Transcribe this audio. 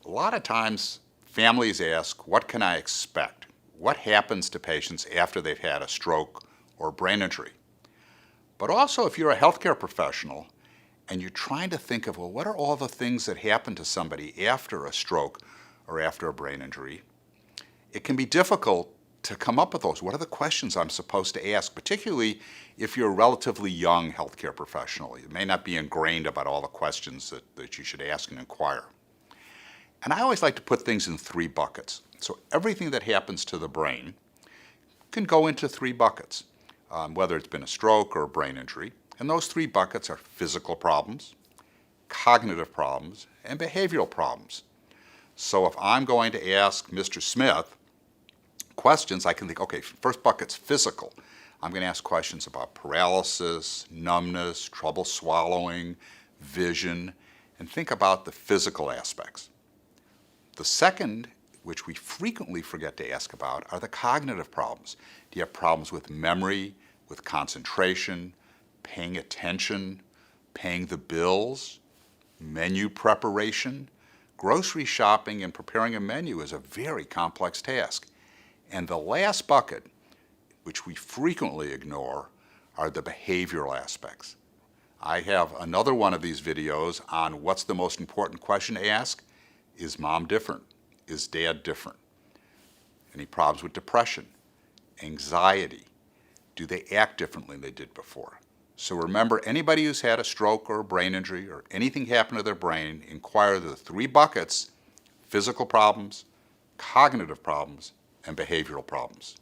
A lot of times families ask, what can I expect? What happens to patients after they've had a stroke or brain injury? But also if you're a healthcare professional and you're trying to think of, well, what are all the things that happen to somebody after a stroke or after a brain injury? It can be difficult to come up with those. What are the questions I'm supposed to ask, particularly if you're a relatively young healthcare professional? You may not be ingrained about all the questions that you should ask and inquire. And I always like to put things in three buckets. So everything that happens to the brain can go into three buckets, whether it's been a stroke or a brain injury. And those three buckets are physical problems, cognitive problems, and behavioral problems. So if I'm going to ask Mr. Smith questions, I can think, okay, first bucket's physical. I'm going to ask questions about paralysis, numbness, trouble swallowing, vision, and think about the physical aspects. The second, which we frequently forget to ask about, are the cognitive problems. Do you have problems with memory, with concentration, paying attention, paying the bills, menu preparation? Grocery shopping and preparing a menu is a very complex task. And the last bucket, which we frequently ignore, are the behavioral aspects. I have another one of these videos on what's the most important question to ask. Is mom different? Is dad different? Any problems with depression, anxiety? Do they act differently than they did before? So remember, anybody who's had a stroke or a brain injury or anything happen to their brain, inquire the three buckets: physical problems, cognitive problems, and behavioral problems.